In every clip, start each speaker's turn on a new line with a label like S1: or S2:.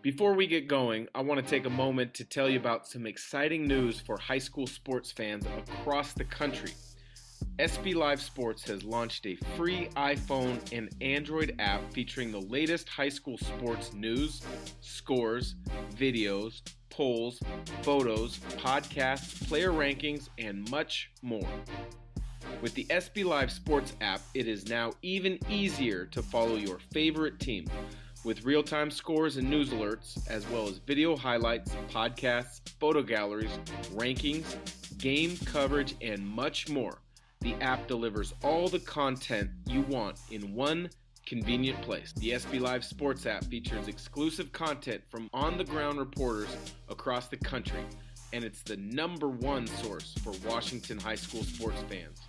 S1: Before we get going, I want to take a moment to tell you about some exciting news for high school sports fans across the country. SB Live Sports has launched a free iPhone and Android app featuring the latest high school sports news, scores, videos, polls, photos, podcasts, player rankings, and much more. With the SB Live Sports app, it is now even easier to follow your favorite team. With real-time scores and news alerts, as well as video highlights, podcasts, photo galleries, rankings, game coverage, and much more, the app delivers all the content you want in one convenient place. The SB Live Sports app features exclusive content from on-the-ground reporters across the country, and it's the #1 source for Washington high school sports fans.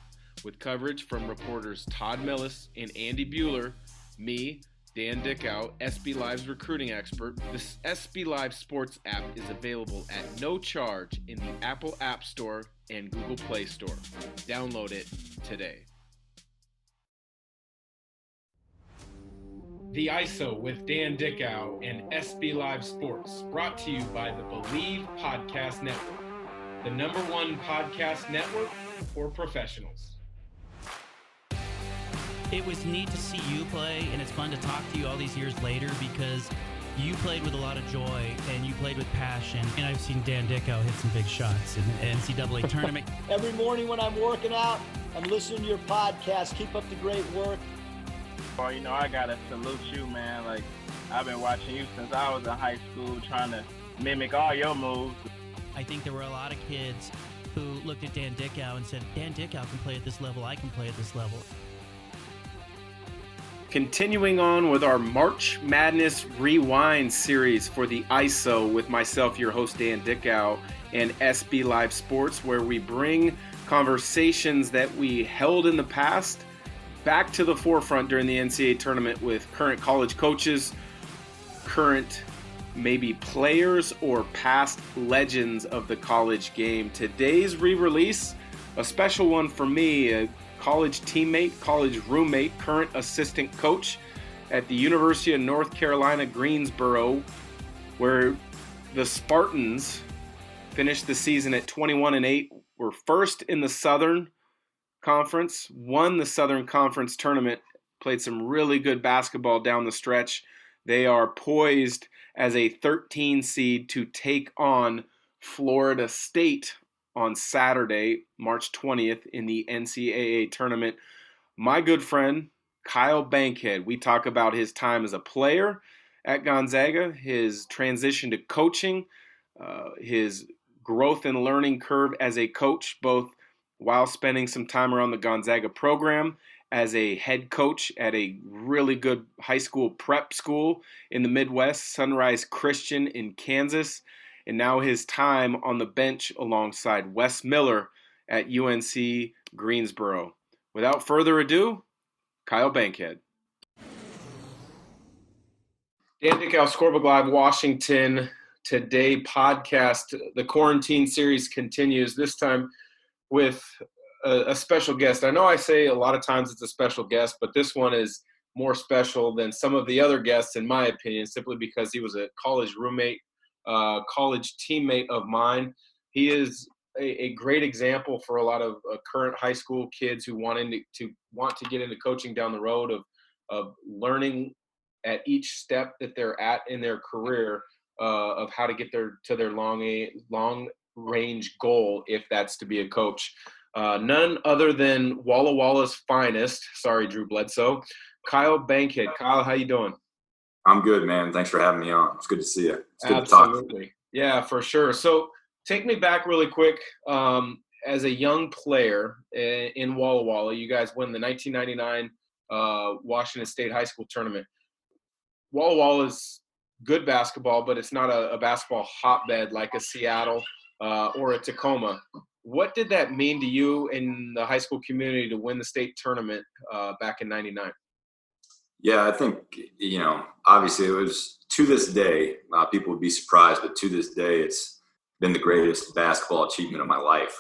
S1: With coverage from reporters Todd Millis and Andy Bueller, me, Dan Dickow, SB Live's recruiting expert, this SB Live Sports app is available at no charge in the Apple App Store and Google Play Store. Download it today. The ISO with Dan Dickow and SB Live Sports, brought to you by the Believe Podcast Network, the #1 podcast network for professionals.
S2: It was neat to see you play, and it's fun to talk to you all these years later because you played with a lot of joy and you played with passion. And I've seen Dan Dickow hit some big shots in the NCAA tournament.
S3: Every morning when I'm working out, I'm listening to your podcast. Keep up the great work.
S4: Well, I got to salute you, man. Like, I've been watching you since I was in high school, trying to mimic all your moves.
S2: I think there were a lot of kids who looked at Dan Dickow and said, Dan Dickow can play at this level, I can play at this level.
S1: Continuing on with our March Madness Rewind series for the ISO with myself, your host Dan Dickow, and SB Live Sports, where we bring conversations that we held in the past back to the forefront during the NCAA tournament with current college coaches, current maybe players, or past legends of the college game. Today's re-release, a special one for me, a college teammate, college roommate, current assistant coach at the University of North Carolina, Greensboro, where the Spartans finished the season at 21-8, were first in the Southern Conference, won the Southern Conference tournament, played some really good basketball down the stretch. They are poised as a 13 seed to take on Florida State on Saturday, March 20th, in the NCAA tournament. My good friend, Kyle Bankhead, we talk about his time as a player at Gonzaga, his transition to coaching, his growth and learning curve as a coach, both while spending some time around the Gonzaga program as a head coach at a really good high school prep school in the Midwest, Sunrise Christian in Kansas, and now his time on the bench alongside Wes Miller at UNC Greensboro. Without further ado, Kyle Bankhead. Dan Dickow, Scorebook Live, Washington. Today podcast, the quarantine series continues, this time with a special guest. I know I say a lot of times it's a special guest, but this one is more special than some of the other guests, in my opinion, simply because he was a college roommate, college teammate of mine. He is a great example for a lot of current high school kids who want to get into coaching down the road, of learning at each step that they're at in their career, of how to get to their long range goal, if that's to be a coach. None other than Walla Walla's finest. Sorry, Drew Bledsoe. Kyle Bankhead. Kyle, how you doing?
S5: I'm good, man. Thanks for having me on. It's good to see you. It's good
S1: Absolutely.
S5: to talk.
S1: Yeah, for sure. So take me back really quick. As a young player in Walla Walla, you guys win the 1999 Washington State High School Tournament. Walla Walla is good basketball, but it's not a basketball hotbed like a Seattle or a Tacoma. What did that mean to you in the high school community to win the state tournament back in '99?
S5: Yeah, I think, obviously it was, to this day, people would be surprised, but to this day, it's been the greatest basketball achievement of my life.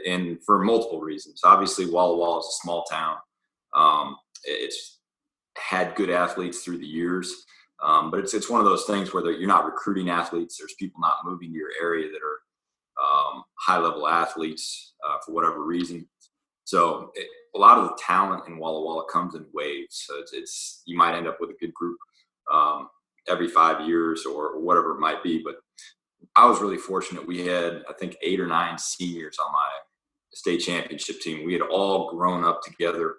S5: And for multiple reasons. Obviously, Walla Walla is a small town. It's had good athletes through the years. But it's one of those things where you're not recruiting athletes. There's people not moving to your area that are high-level athletes for whatever reason. So a lot of the talent in Walla Walla comes in waves. So it's you might end up with a good group every 5 years or whatever it might be. But I was really fortunate. We had, I think, 8 or 9 seniors on my state championship team. We had all grown up together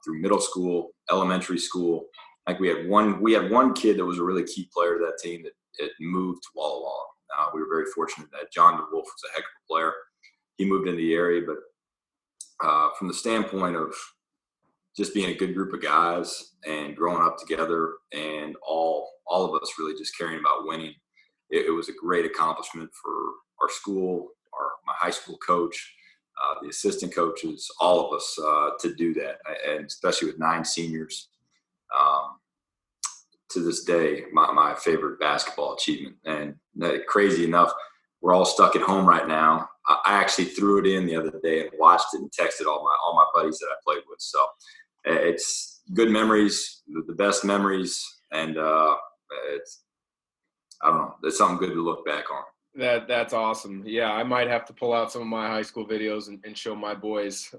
S5: through middle school, elementary school. Like we had one kid that was a really key player to that team that moved to Walla Walla. We were very fortunate that John DeWolf was a heck of a player. He moved into the area, but from the standpoint of just being a good group of guys and growing up together and all of us really just caring about winning, it was a great accomplishment for our school, my high school coach, the assistant coaches, all of us to do that, and especially with 9 seniors. To this day, my favorite basketball achievement. And crazy enough, we're all stuck at home right now. I actually threw it in the other day and watched it and texted all my buddies that I played with. So it's good memories, the best memories, and it's, I don't know, it's something good to look back on.
S1: That's awesome. Yeah, I might have to pull out some of my high school videos and show my boys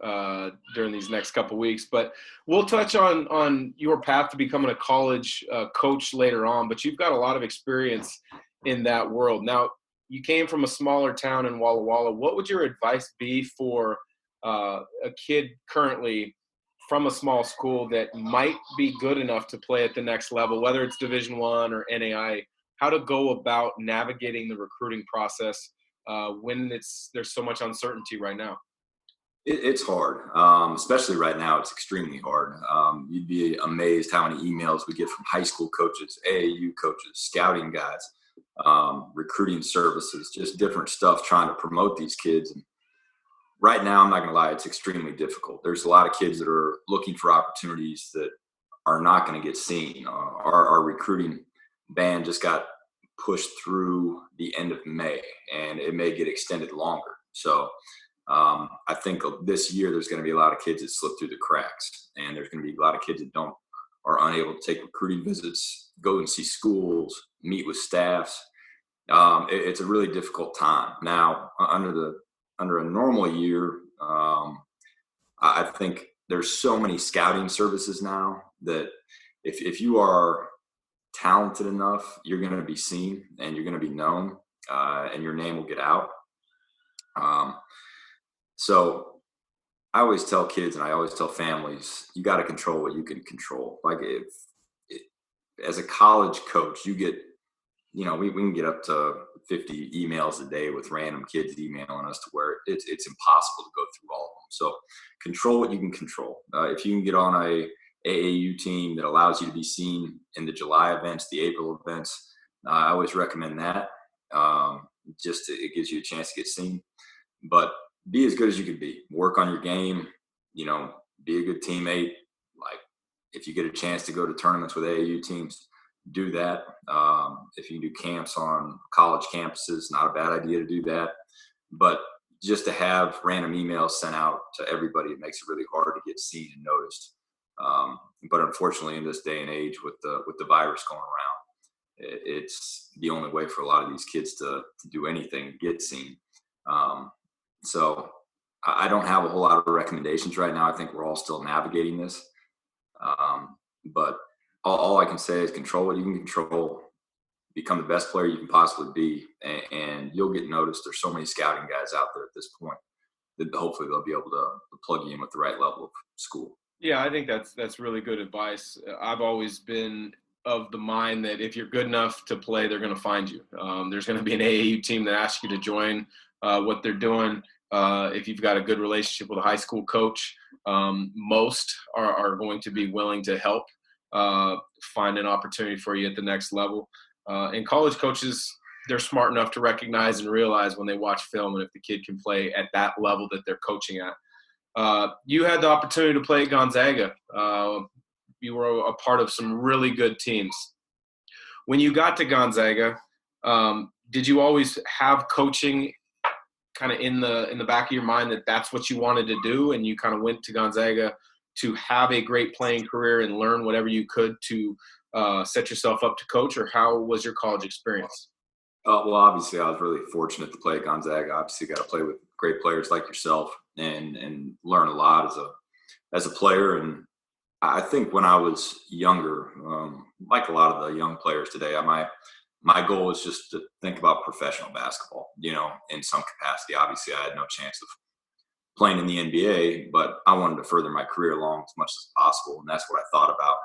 S1: during these next couple weeks. But we'll touch on your path to becoming a college coach later on. But you've got a lot of experience in that world. Now, you came from a smaller town in Walla Walla. What would your advice be for a kid currently from a small school that might be good enough to play at the next level, whether it's Division I or NAI? How to go about navigating the recruiting process when there's so much uncertainty right now?
S5: It's hard, especially right now. It's extremely hard. You'd be amazed how many emails we get from high school coaches, AAU coaches, scouting guys, recruiting services, just different stuff trying to promote these kids. And right now, I'm not going to lie, it's extremely difficult. There's a lot of kids that are looking for opportunities that are not going to get seen. Our recruiting ban just got pushed through the end of May, and it may get extended longer. So I think this year there's going to be a lot of kids that slip through the cracks, and there's going to be a lot of kids that are unable to take recruiting visits, go and see schools, meet with staffs. It's a really difficult time. Now, under a normal year, I think there's so many scouting services now that if you are talented enough, you're going to be seen and you're going to be known, and your name will get out. So I always tell kids and I always tell families, you got to control what you can control. Like as a college coach, you get, we can get up to 50 emails a day with random kids emailing us to where it's impossible to go through all of them. So control what you can control. If you can get on a AAU team that allows you to be seen in the July events, the April events, I always recommend that. It gives you a chance to get seen. But be as good as you can be. Work on your game. Be a good teammate. Like if you get a chance to go to tournaments with AAU teams, do that. If you can do camps on college campuses, not a bad idea to do that. But just to have random emails sent out to everybody, it makes it really hard to get seen and noticed. But unfortunately, in this day and age, with the virus going around, it's the only way for a lot of these kids to do anything, get seen. So I don't have a whole lot of recommendations right now. I think we're all still navigating this. But all I can say is control what you can control, become the best player you can possibly be, and you'll get noticed. There's so many scouting guys out there at this point that hopefully they'll be able to plug you in with the right level of school.
S1: Yeah, I think that's really good advice. I've always been of the mind that if you're good enough to play, they're going to find you. There's going to be an AAU team that asks you to join what they're doing. If you've got a good relationship with a high school coach, most are going to be willing to help find an opportunity for you at the next level. And college coaches, they're smart enough to recognize and realize when they watch film and if the kid can play at that level that they're coaching at. You had the opportunity to play at Gonzaga. You were a part of some really good teams. When you got to Gonzaga, did you always have coaching kind of in the back of your mind that that's what you wanted to do, and you kind of went to Gonzaga to have a great playing career and learn whatever you could to set yourself up to coach, or how was your college experience?
S5: Well, obviously, I was really fortunate to play at Gonzaga. Obviously, got to play with great players like yourself and learn a lot as a player. And I think when I was younger, like a lot of the young players today, my goal was just to think about professional basketball, in some capacity. Obviously, I had no chance of playing in the NBA, but I wanted to further my career along as much as possible. And that's what I thought about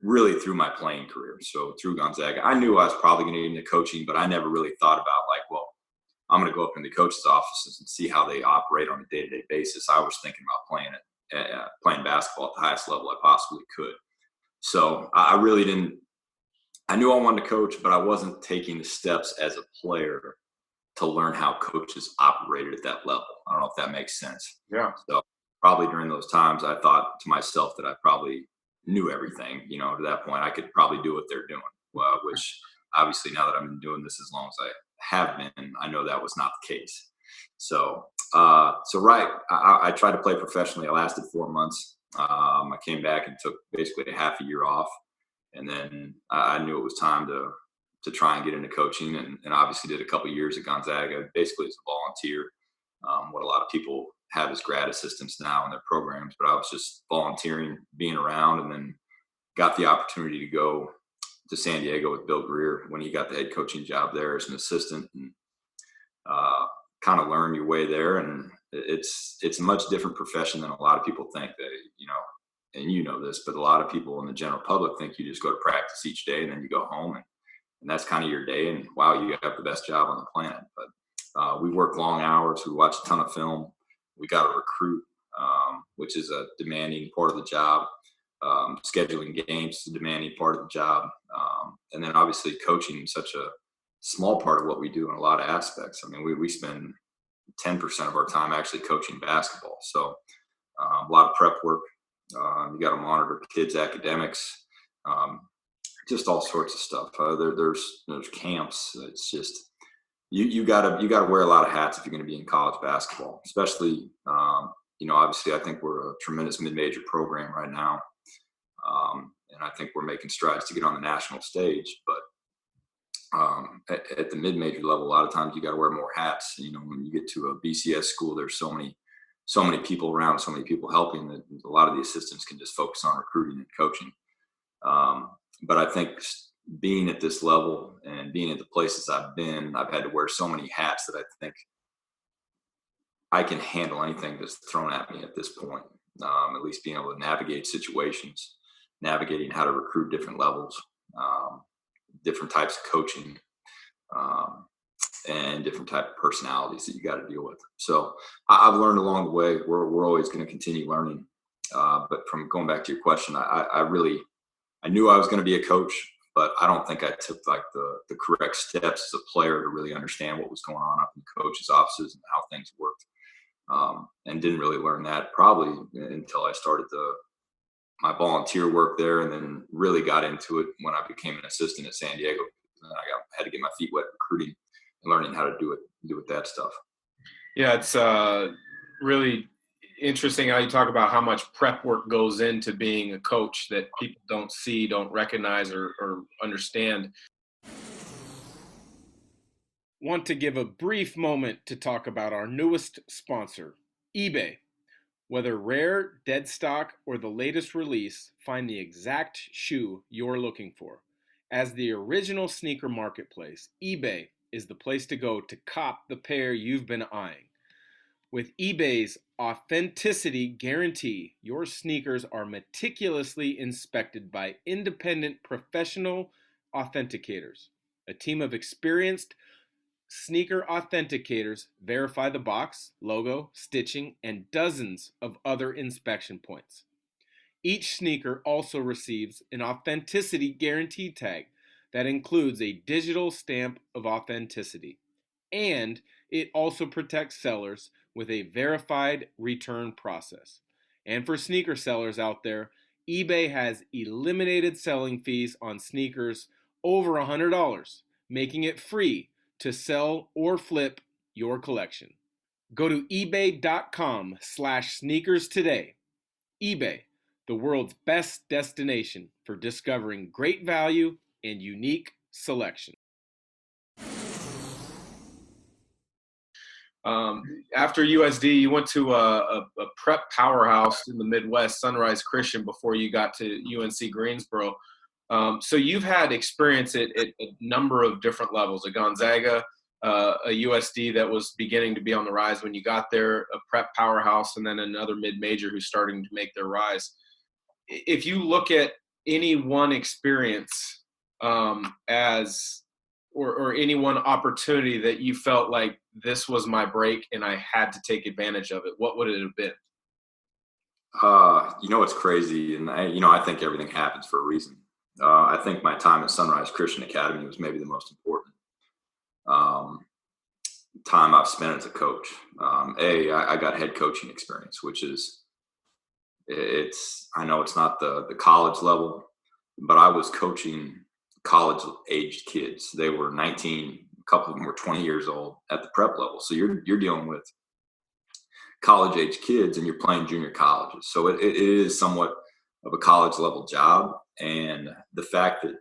S5: really through my playing career. So through Gonzaga, I knew I was probably going to get into coaching, but I never really thought about well, I'm going to go up in the coach's offices and see how they operate on a day-to-day basis. I was thinking about playing basketball at the highest level I possibly could. So I really didn't. I knew I wanted to coach, but I wasn't taking the steps as a player to learn how coaches operated at that level. I don't know if that makes sense.
S1: Yeah.
S5: So probably during those times, I thought to myself that I probably knew everything. To that point, I could probably do what they're doing. Which obviously, now that I've been doing this as long as I have been, I know that was not the case. So I tried to play professionally. I lasted 4 months. I came back and took basically a half a year off, and then I knew it was time to try and get into coaching, and obviously did a couple of years at Gonzaga, basically as a volunteer. What a lot of people have as grad assistants now in their programs, but I was just volunteering, being around, and then got the opportunity to go to San Diego with Bill Greer when he got the head coaching job there as an assistant, and kind of learn your way there. And it's a much different profession than a lot of people think. That and this, but a lot of people in the general public think you just go to practice each day and then you go home and that's kind of your day, and wow, you have the best job on the planet. But we work long hours. We watch a ton of film. We got to recruit, which is a demanding part of the job. Scheduling games is a demanding part of the job. And then obviously coaching is such a small part of what we do in a lot of aspects. I mean, we spend 10% of our time actually coaching basketball. So a lot of prep work. You got to monitor kids' academics, just all sorts of stuff. There's camps. It's just you gotta wear a lot of hats if you're going to be in college basketball, especially obviously I think we're a tremendous mid-major program right now, and I think we're making strides to get on the national stage. But at the mid-major level, a lot of times you got to wear more hats. When you get to a BCS school, there's so many people around, so many people helping, that a lot of the assistants can just focus on recruiting and coaching. But I think being at this level and being at the places I've been, I've had to wear so many hats that I think I can handle anything that's thrown at me at this point. At least being able to navigate situations, navigating how to recruit different levels, different types of coaching, and different type of personalities that you got to deal with. So I've learned along the way. We're always going to continue learning. But from going back to your question, I knew I was going to be a coach, but I don't think I took the correct steps as a player to really understand what was going on up in the coaches' offices and how things worked. And didn't really learn that probably until I started my volunteer work there, and then really got into it when I became an assistant at San Diego. And I had to get my feet wet recruiting and learning how to do with that stuff.
S1: Yeah, it's really interesting how you talk about how much prep work goes into being a coach that people don't see, don't recognize, or understand. Want to give a brief moment to talk about our newest sponsor, eBay. Whether rare, dead stock, or the latest release, find the exact shoe you're looking for. As the original sneaker marketplace, eBay is the place to go to cop the pair you've been eyeing. With eBay's authenticity guarantee, your sneakers are meticulously inspected by independent professional authenticators. A team of experienced sneaker authenticators verify the box, logo, stitching, and dozens of other inspection points. Each sneaker also receives an authenticity guarantee tag that includes a digital stamp of authenticity, and it also protects sellers with a verified return process. And for sneaker sellers out there, eBay has eliminated selling fees on sneakers over $100, making it free to sell or flip your collection. Go to ebay.com/sneakers today. eBay, the world's best destination for discovering great value and unique selection. After USD, you went to a prep powerhouse in the Midwest, Sunrise Christian, before you got to UNC Greensboro. So you've had experience at a number of different levels, at Gonzaga, a USD that was beginning to be on the rise when you got there, a prep powerhouse, and then another mid-major who's starting to make their rise. If you look at any one experience or any one opportunity that you felt like this was my break and I had to take advantage of it, what would it have been?
S5: It's crazy. And I think everything happens for a reason. I think my time at Sunrise Christian Academy was maybe the most important time I've spent as a coach. I got head coaching experience, which is, I know it's not the college level, but I was coaching college-aged kids. They were 19, a couple of them were 20 years old at the prep level. So you're dealing with college-aged kids and you're playing junior colleges. So it is somewhat of a college-level job. And the fact that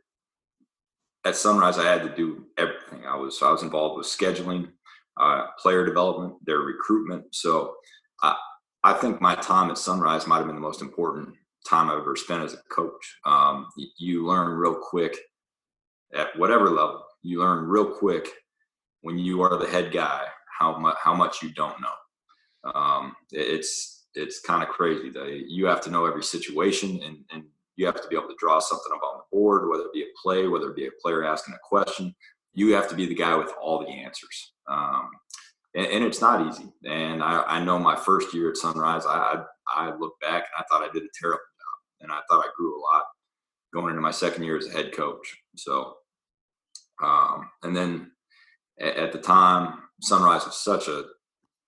S5: at Sunrise I had to do everything. I was involved with scheduling, player development, their recruitment. So I think my time at Sunrise might have been the most important time I've ever spent as a coach. You learn real quick at whatever level. You learn real quick when you are the head guy how much you don't know. It's kind of crazy that you have to know every situation, and you have to be able to draw something up on the board, whether it be a play, whether it be a player asking a question. You have to be the guy with all the answers. And it's not easy. And I know my first year at Sunrise, I look back and I thought I did a terrible job. And I thought I grew a lot going into my second year as a head coach. So, and then at the time, Sunrise was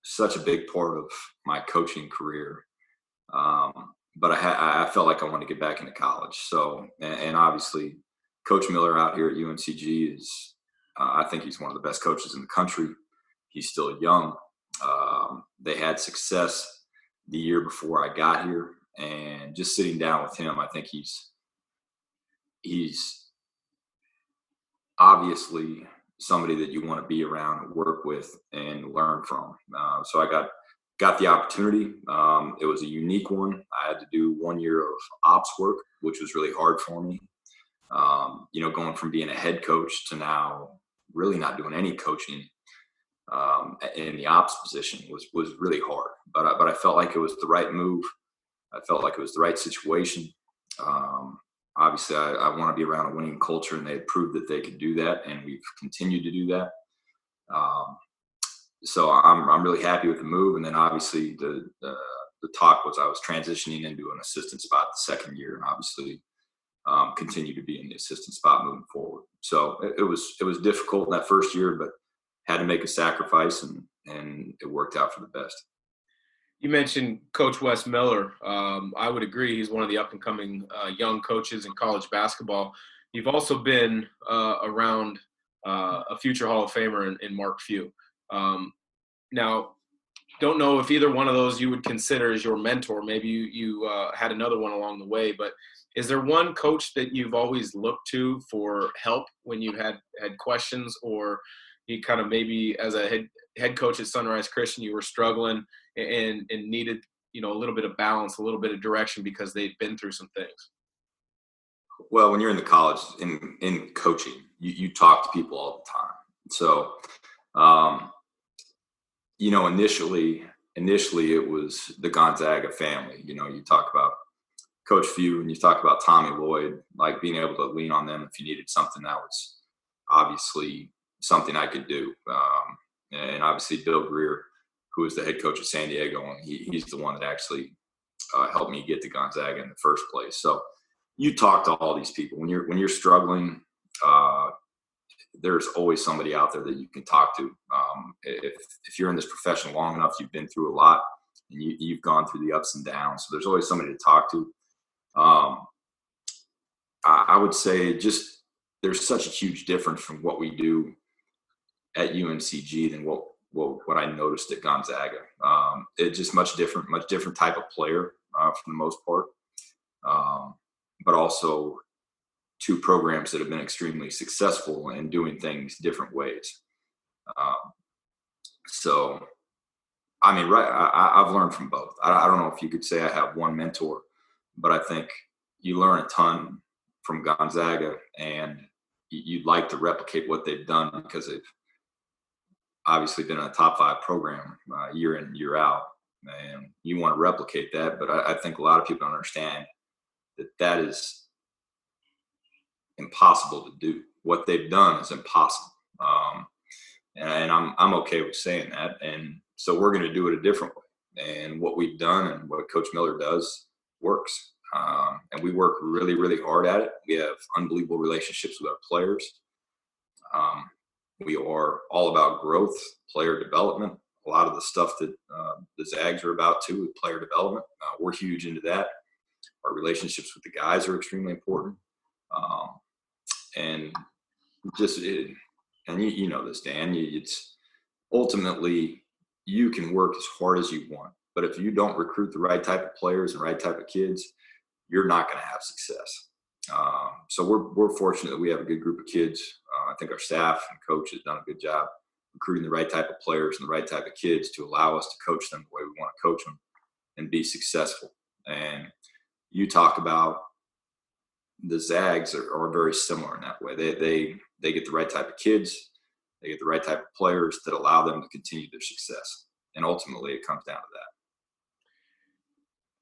S5: such a big part of my coaching career. But I felt like I wanted to get back into college. So, and obviously Coach Miller out here at UNCG is, I think he's one of the best coaches in the country. He's still young. They had success the year before I got here, and just sitting down with him, I think he's obviously somebody that you want to be around, work with, and learn from. So I got the opportunity. It was a unique one. I had to do 1 year of ops work, which was really hard for me. Going from being a head coach to now really not doing any coaching in the ops position was really hard. But I felt like it was the right move. I felt like it was the right situation. Obviously, I want to be around a winning culture, and they had proved that they could do that, and we've continued to do that. So I'm really happy with the move. And then obviously the talk was I was transitioning into an assistant spot the second year, and obviously continue to be in the assistant spot moving forward. So it was difficult in that first year, but had to make a sacrifice, and it worked out for the best.
S1: You mentioned Coach Wes Miller. I would agree. He's one of the up-and-coming young coaches in college basketball. You've also been around a future Hall of Famer in Mark Few. Now, don't know if either one of those you would consider as your mentor. Maybe you had another one along the way, but is there one coach that you've always looked to for help when you had questions, or you kind of maybe as a head coach at Sunrise Christian, you were struggling and needed, a little bit of balance, a little bit of direction because they'd been through some things?
S5: Well, when you're in the college in coaching, you talk to people all the time. So, initially it was the Gonzaga family. You talk about Coach Few and you talk about Tommy Lloyd, like being able to lean on them if you needed something. That was obviously something I could do. And obviously Bill Greer, who was the head coach of San Diego, and he's the one that actually helped me get to Gonzaga in the first place. So you talk to all these people when you're struggling. There's always somebody out there that you can talk to. If you're in this profession long enough, you've been through a lot, and you've gone through the ups and downs. So there's always somebody to talk to. I would say just there's such a huge difference from what we do at UNCG than what I noticed at Gonzaga. It's just much different type of player for the most part. but also two programs that have been extremely successful in doing things different ways. So, I mean, I've learned from both. I don't know if you could say I have one mentor, but I think you learn a ton from Gonzaga, and you'd like to replicate what they've done because they've obviously been a top 5 program year in, year out, and you want to replicate that. But I think a lot of people don't understand that is impossible to do. What they've done is impossible. And I'm okay with saying that. And so we're going to do it a different way. And what we've done and what Coach Miller does works. And we work really, really hard at it. We have unbelievable relationships with our players. We are all about growth, player development. A lot of the stuff that the Zags are about too, with player development. We're huge into that. Our relationships with the guys are extremely important. And just, and you know this, Dan, it's ultimately you can work as hard as you want, but if you don't recruit the right type of players and right type of kids, you're not going to have success. So we're fortunate that we have a good group of kids. I think our staff and coach has done a good job recruiting the right type of players and the right type of kids to allow us to coach them the way we want to coach them and be successful. And you talk about the Zags are very similar in that way. They get the right type of kids, they get the right type of players that allow them to continue their success. And ultimately it comes down to that.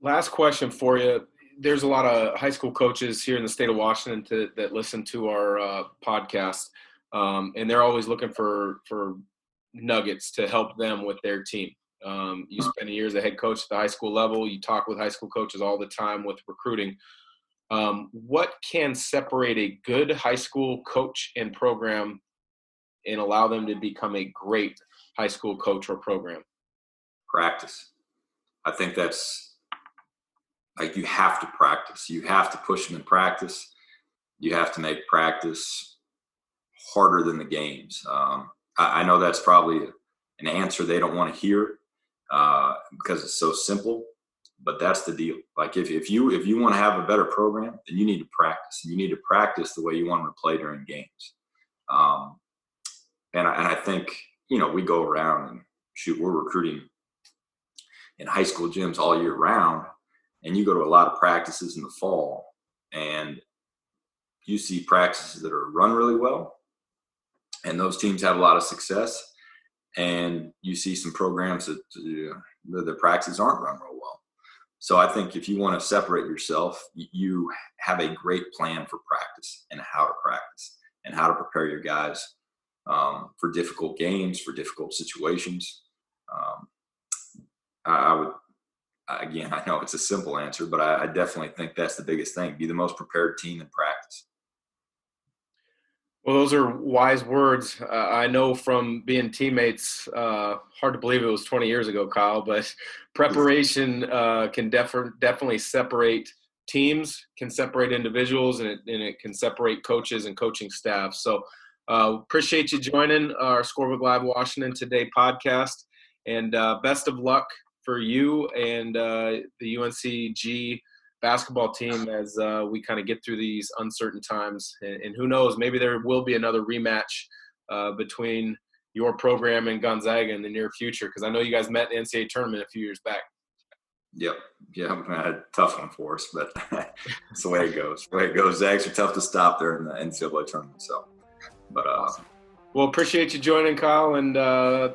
S1: Last question for you. There's a lot of high school coaches here in the state of Washington that listen to our podcast, and they're always looking for nuggets to help them with their team. You spend years as a head coach at the high school level. You talk with high school coaches all the time with recruiting. What can separate a good high school coach and program and allow them to become a great high school coach or program?
S5: Practice. I think that's like you have to practice. You have to push them in practice. You have to make practice harder than the games. I know that's probably an answer they don't want to hear because it's so simple, but that's the deal. Like if you want to have a better program, then you need to practice. And you need to practice the way you want them to play during games. And I think, you know, we go around and shoot, we're recruiting in high school gyms all year round. And you go to a lot of practices in the fall and you see practices that are run really well. And those teams have a lot of success. And you see some programs that their practices aren't run real well. So I think if you want to separate yourself, you have a great plan for practice and how to practice and how to prepare your guys for difficult games, for difficult situations. I would, again, I know it's a simple answer, but I definitely think that's the biggest thing. Be the most prepared team in practice.
S1: Well, those are wise words. I know from being teammates, hard to believe it was 20 years ago, Kyle, but preparation can definitely separate teams, can separate individuals, and it can separate coaches and coaching staff. So appreciate you joining our Scorebook Live Washington Today podcast, and best of luck for you and the UNCG basketball team as we kind of get through these uncertain times. And who knows, maybe there will be another rematch between your program and Gonzaga in the near future, because I know you guys met in the NCAA tournament a few years back.
S5: Yep. Yeah, a tough one for us, but that's the way it goes. Zags are tough to stop there in the NCAA tournament. So, but
S1: awesome. Well, appreciate you joining, Kyle, and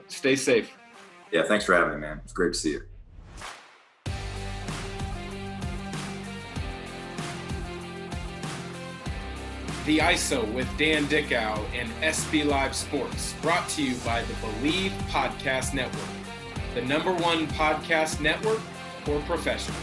S1: stay safe.
S5: Yeah, thanks for having me, man. It's great to see you.
S1: The ISO with Dan Dickau and SB Live Sports, brought to you by the Believe Podcast Network, the #1 podcast network for professionals.